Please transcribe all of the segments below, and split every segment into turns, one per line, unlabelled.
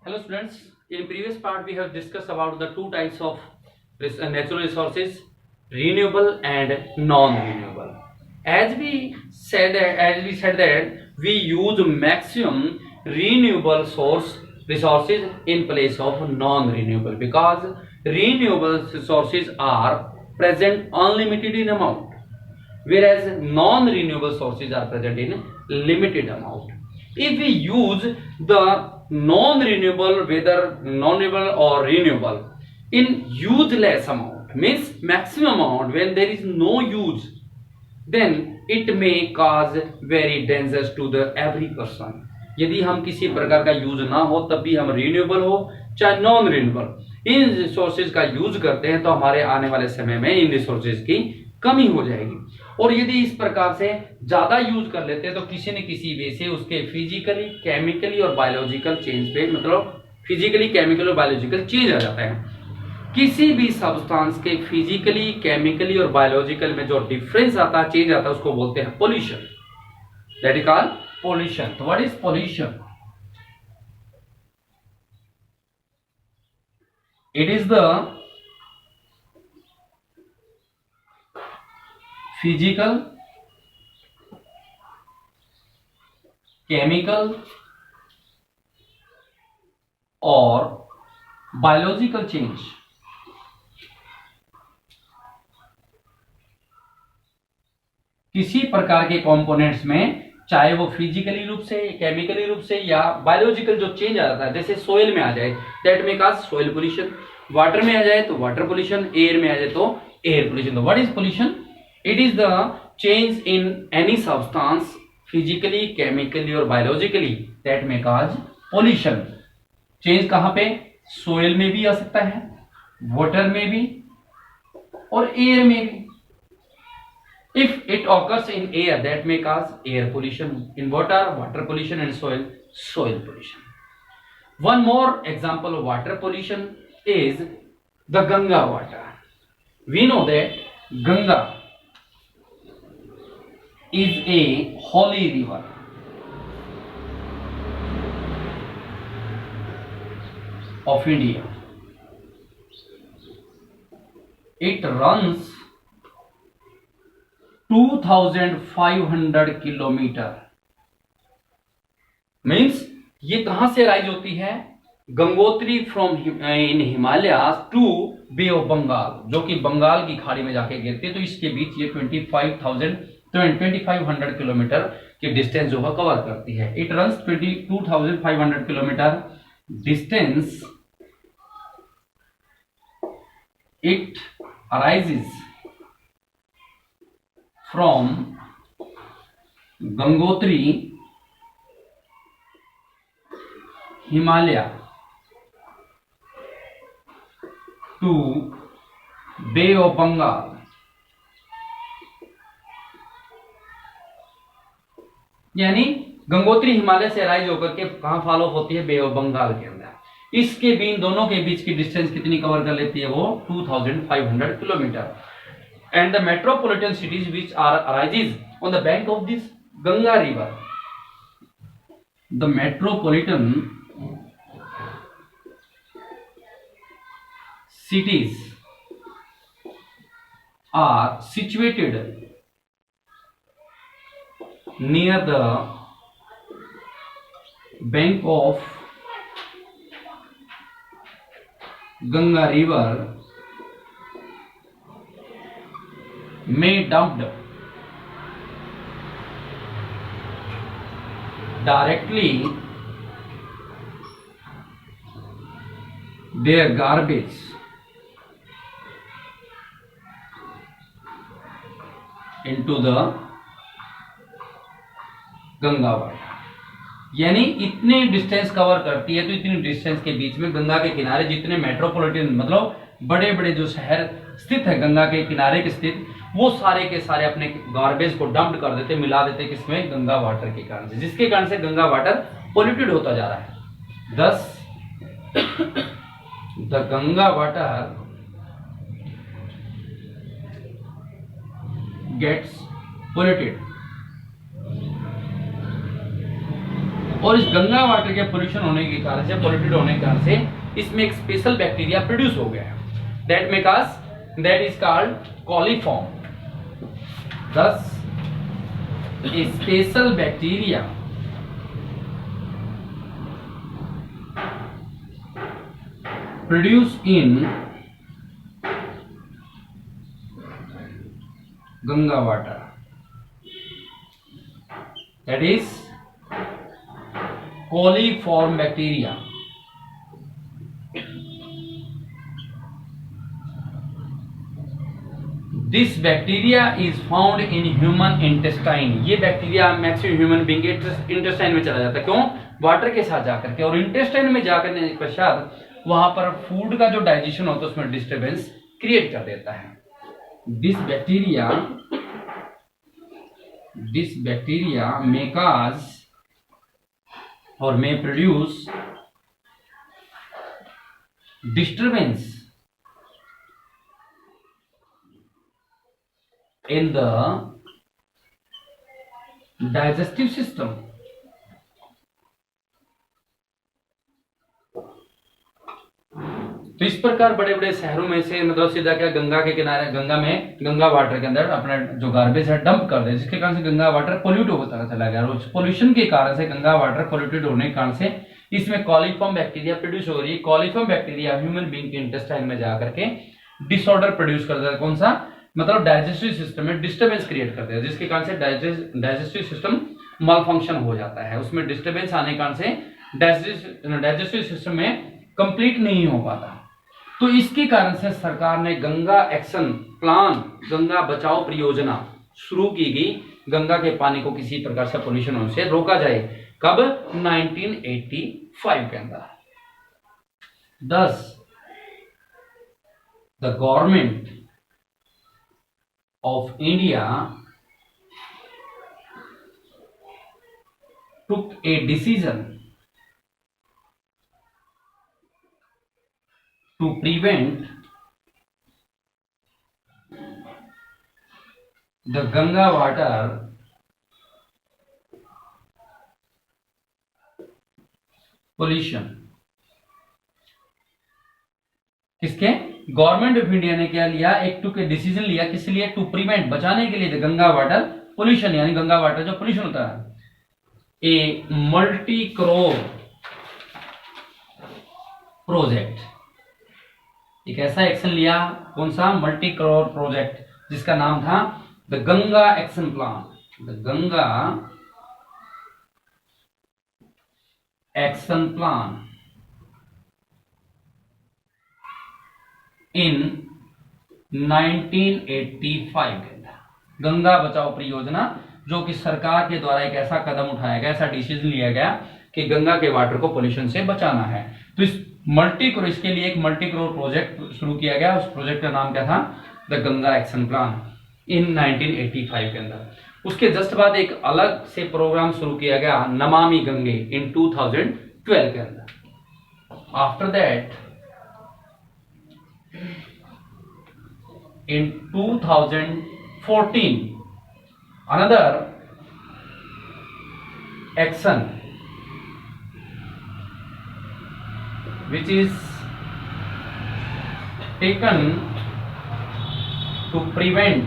Hello students, in previous part we have discussed about the two types of natural resources, renewable and non-renewable. As we said that we use maximum renewable resources in place of non-renewable because renewable resources are present unlimited in amount, whereas non-renewable sources are present in limited amount. If we use the non-renewable, whether non-renewable or renewable, in useless amount, means maximum amount, when there is no use, then it may cause very dangerous to the every person. यदि हम किसी प्रकार का use ना हो तब भी हम रिन्यूएबल हो चाहे नॉन रिन्यूएबल इन रिसोर्सेज का यूज करते हैं तो हमारे आने वाले समय में इन रिसोर्सेज की कमी हो जाएगी। और यदि इस प्रकार से ज्यादा यूज कर लेते हैं तो किसी न किसी वे से उसके फिजिकली, केमिकली और बायोलॉजिकल चेंज पे, मतलब फिजिकली, केमिकल और बायोलॉजिकल चेंज आ जाता है। किसी भी सब्सटेंस के फिजिकली, केमिकली और बायोलॉजिकल में जो डिफरेंस आता है, चेंज आता है, उसको बोलते हैं pollution. That is called pollution. तो what is pollution? It is the physical, chemical और बायोलॉजिकल चेंज किसी प्रकार के कंपोनेंट्स में, चाहे वो फिजिकली रूप से, केमिकली रूप से या बायोलॉजिकल जो चेंज आ जाता है, जैसे सोइल में आ जाए that may cause soil pollution, water में आ जाए तो वाटर पोल्यूशन, एयर में आ जाए तो एयर पोल्यूशन। तो what is pollution? It is the change in any substance physically, chemically और biologically that may cause pollution. Change कहां पे? सोइल में भी आ सकता है, वाटर में भी और एयर में भी। If it occurs in air, that may cause air pollution. In water, water pollution, and soil, soil pollution. One more example of water pollution is the Ganga water. We know that Ganga is a holy river of India. It runs 2500 kilometre. Means ये कहां से rise होती है? Gangotri from in Himalayas to bay of Bengal, जो कि बंगाल की खाड़ी में जाके गिरती है। तो इसके बीच ये 2500 किलोमीटर की डिस्टेंस जो है कवर करती है। It runs 2500 kilometre distance. It arises from Gangotri, Himalaya to Bay of Bengal। यानी गंगोत्री हिमालय से राइज होकर के कहां फॉलो होती है? बे ऑफ बंगाल के अंदर। इसके बीच, दोनों के बीच की डिस्टेंस कितनी कवर कर लेती है? वो 2500 kilometre. And the metropolitan cities which are arises on the bank of this Ganga river. The metropolitan cities are situated near the bank of Ganga river may dumped directly their garbage into the Ganga water. यानी इतने distance cover करती है। तो इतनी distance के बीच में गंगा के किनारे जितने मेट्रोपॉलिटन, मतलब बड़े बड़े जो शहर स्थित है गंगा के किनारे के स्थित, वो सारे के सारे अपने गार्बेज को डंप कर देते, मिला देते किसमें? गंगा वाटर के कारण से, जिसके कारण से गंगा वाटर पोल्यूटेड होता जा रहा है। Thus the Ganga water gets polluted. और इस गंगा वाटर के पोल्यूशन होने के कारण से, पोल्यूटेड होने के कारण से इसमें एक स्पेशल बैक्टीरिया प्रोड्यूस हो गया है, that is called coliform. This a special bacteria produce in Ganga water, दैट इज coliform bacteria. This bacteria is found in human intestine. ये बैक्टीरिया मैक्सिमम ह्यूमन बीइंग के इंटेस्टाइन में चला जाता है। क्यों? वाटर के साथ जाकर के, और इंटेस्टाइन में जाकर के पश्चात वहां पर फूड का जो डाइजेशन होता है उसमें डिस्टर्बेंस क्रिएट कर देता है। This bacteria may cause or may produce disturbance in the digestive system. तो इस प्रकार बड़े बड़े शहरों में से मतलब सीधा क्या गंगा के किनारे, गंगा वाटर के अंदर अपना जो गार्बेज है डंप कर दे, जिसके कारण से गंगा वाटर पोल्यूट होता चला गया। और पोल्यूशन के कारण से गंगा वाटर पोल्यूटेड होने के कारण से इसमें कॉलीफॉर्म बैक्टीरिया प्रोड्यूस हो रही है। कॉलीफॉर्म बैक्टीरिया ह्यूमन बीइंग के इंटेस्टाइन में जाकर के डिसऑर्डर प्रोड्यूस कर देता है। कौन सा? मतलब डाइजेस्टिव सिस्टम में डिस्टर्बेंस क्रिएट करते हैं, जिसके कारण से डाइजेस्टिव सिस्टम मालफंक्शन हो जाता है। उसमें डिस्टर्बेंस आने के कारण से डाइजेस्टिव सिस्टम में कंप्लीट नहीं हो पाता। तो इसके कारण से सरकार ने गंगा एक्शन प्लान, गंगा बचाओ परियोजना शुरू की गई। गंगा के पानी को किसी प्रकार से पोल्यूशन होने से रोका जाए। कब? 1985 के अंदर। 10 the government of India took a decision to prevent the Ganga water pollution. किसके? गवर्नमेंट ऑफ इंडिया ने क्या लिया? एक टू के डिसीजन लिया, किस लिए? टू प्रिवेंट, बचाने के लिए गंगा वाटर पोल्यूशन, यानी गंगा वाटर जो पोल्यूशन होता है। ए मल्टी करोड़ प्रोजेक्ट, एक ऐसा एक्शन लिया। कौन सा? मल्टी करोड़ प्रोजेक्ट, जिसका नाम था the Ganga action plan. The Ganga action plan in 1985 के अंदर गंगा बचाओ परियोजना, जो कि सरकार के द्वारा एक ऐसा कदम उठाया गया, ऐसा डिसीजन लिया गया कि गंगा के वाटर को पोल्यूशन से बचाना है। तो इसके लिए एक मल्टी करोड़ प्रोजेक्ट शुरू किया गया। उस प्रोजेक्ट का नाम क्या था? The Ganga action plan in 1985 के अंदर। उसके जस्ट बाद एक अलग से प्रोग्राम शुरू किया गया, नमामि गंगे, इन 2012 के अंदर। After that in 2014 another action which is taken to prevent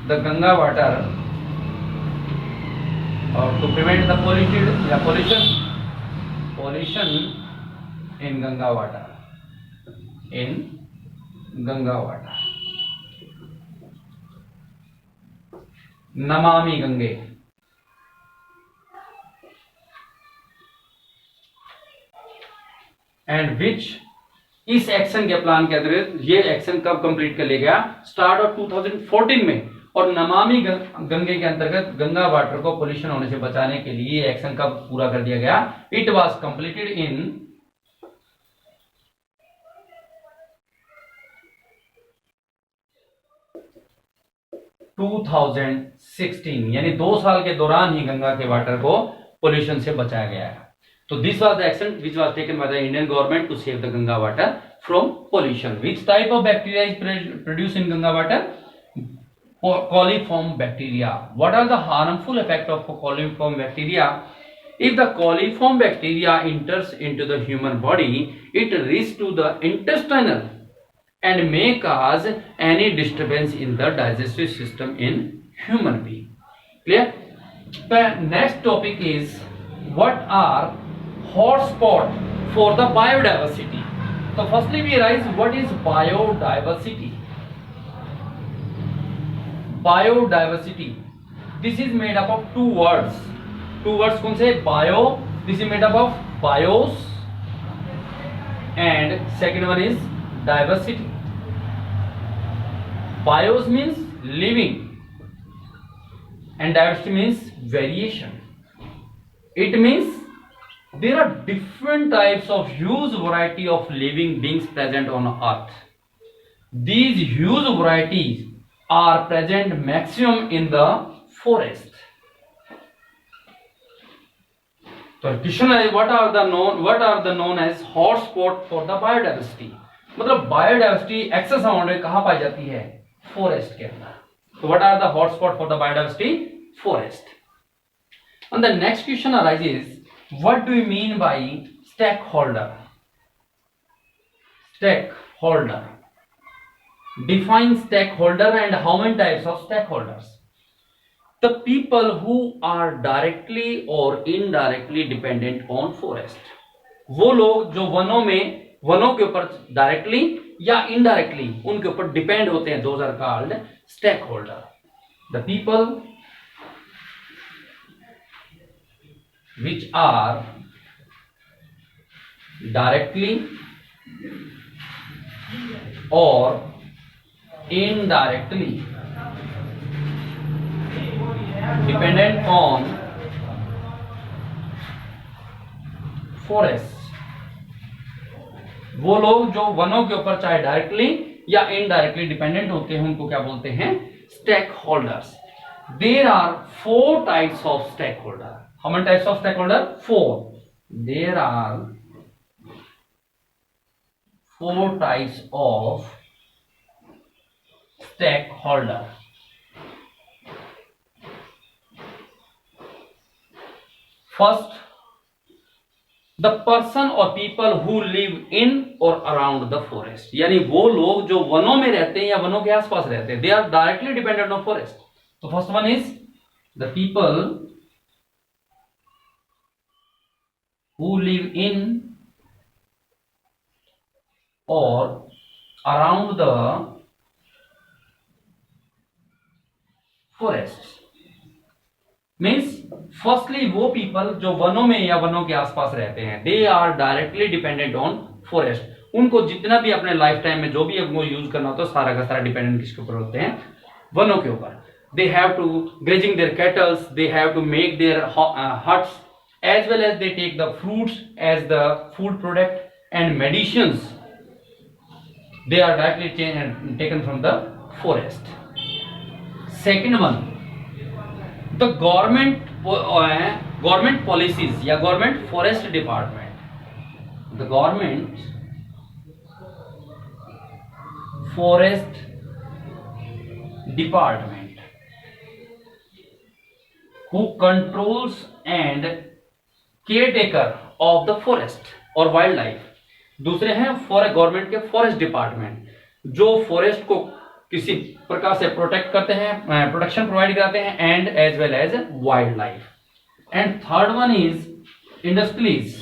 the Ganga water or to prevent the pollution in Ganga water. Namami Gange. And which, इस एक्शन के प्लान के अंतर्गत ये एक्शन कब कंप्लीट कर लिया गया? स्टार्ट ऑफ 2014 में। और नमामि गंगे के अंतर्गत गंगा वाटर को पोल्यूशन होने से बचाने के लिए एक्शन कब पूरा कर दिया गया? इट वॉज कंप्लीटेड इन 2016, यानी 2 साल के दौरान ही गंगा के वाटर को पोल्यूशन से बचाया गया है। तो this was the action which was taken by the Indian government to save the Ganga water from pollution. Which type of bacteria is produce in Ganga water? coliform bacteria. What are the harmful effects of coliform bacteria? If the coliform bacteria enters into the human body, it reaches to the intestinal and may cause any disturbance in the digestive system in human being. Clear? The next topic is what are hotspot for the biodiversity. So firstly we realize what is biodiversity. Biodiversity. This is made up of two words. Two words कौन से? Bio. This is made up of bios and second one is diversity. Bios means living and diversity means variation. It means there are different types of huge variety of living beings present on earth. These huge varieties are present maximum in the forest. So question है what are the known as hotspot for the biodiversity. मतलब biodiversity excess amount में कहाँ पाई जाती है? Forest के अंदर. So what are the hotspot for the biodiversity? Forest. And the next question arises, what do you mean by stakeholder? Stakeholder. Define stakeholder and how many types of stakeholders. The people who are directly or indirectly dependent on forest. वो लोग जो वनों के ऊपर directly या indirectly उनके ऊपर depend होते हैं, those are called stakeholder. The people which are directly or indirectly dependent on forest. वो लोग जो वनों के ऊपर चाहे डायरेक्टली या इनडायरेक्टली डिपेंडेंट होते हैं उनको क्या बोलते हैं? Stakeholders. There are 4 types of stakeholder. How many types of stakeholder? 4. There are 4 types of stakeholder. First, the person और पीपल हु लिव इन और अराउंड द फॉरेस्ट. यानी वो लोग जो वनों में रहते हैं या वनों के आसपास रहते हैं, they are directly dependent on forest. तो first one is the people who live in और around the forest. Means firstly वो पीपल जो वनों में या वनों के आसपास रहते हैं, they are directly dependent on forest. उनको जितना भी अपने लाइफ टाइम में जो भी उनको यूज करना होता है सारा का सारा डिपेंडेंट किसके ऊपर होते हैं? वनों के ऊपर. They have to grazing their cattles, they have to make their huts, as well as they take the fruits as the food product and medicines. They are directly taken from the forest. Second one, the government policies या government forest department. The government forest department who controls and caretaker of the forest और wildlife. दूसरे हैं government के forest department जो forest को किसी प्रकार से प्रोटेक्ट करते हैं, प्रोटेक्शन प्रोवाइड कराते हैं and as well as wildlife. And third one is industries.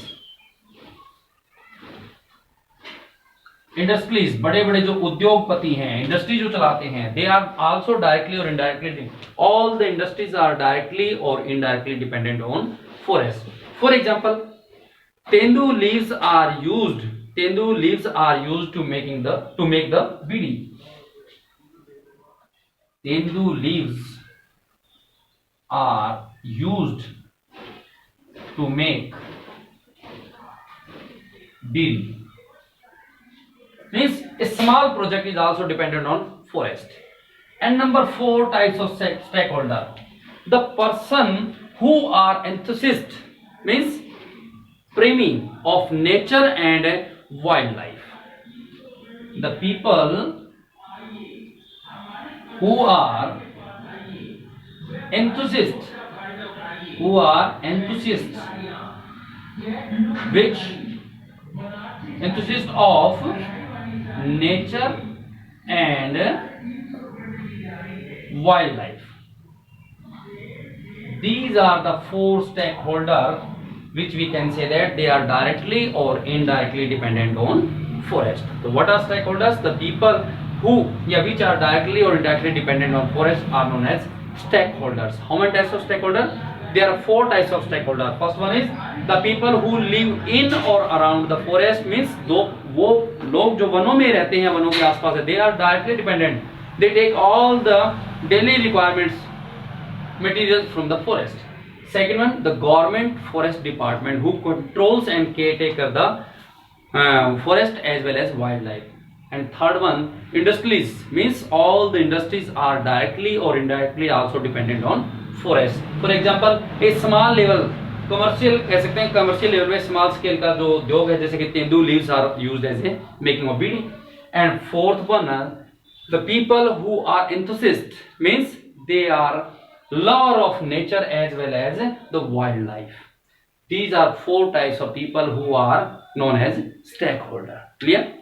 Industries बड़े बड़े जो उद्योगपति हैं, इंडस्ट्री जो चलाते हैं, दे आर आल्सो डायरेक्टली और indirectly. All the industries are directly और indirectly dependent on forest. For example, tendu leaves are used to make the bidi. Tendu leaves are used to make beedi. Means a small project is also dependent on forest. And number 4 types of stakeholder. The person who are enthusiast means premi of nature and wildlife. The people who are enthusiasts, who are enthusiasts, which enthusiasts of nature and wildlife. These are the four stakeholders which we can say that they are directly or indirectly dependent on forest. So what are stakeholders? The people who which are directly or indirectly dependent on forest are known as stakeholders. How many types of stakeholders? There are four types of stakeholders. First one is the people who live in or around the forest, means वो लोग जो वनों में रहते हैं, वनों के आसपास है, they are directly dependent. They take all the daily requirements materials from the forest. Second one, the government forest department, who controls and caretaker the forest as well as wildlife. And third one, industries, means all the industries are directly or indirectly also dependent on forest. For example, a small level commercial कह सकते हैं, commercial level में small scale का जो उद्योग है, जैसे कि tendu leaves are used as a making of bidi. And fourth one, the people who are enthusiasts, means they are lover of nature as well as the wildlife. These are four types of people who are known as stakeholder. Clear?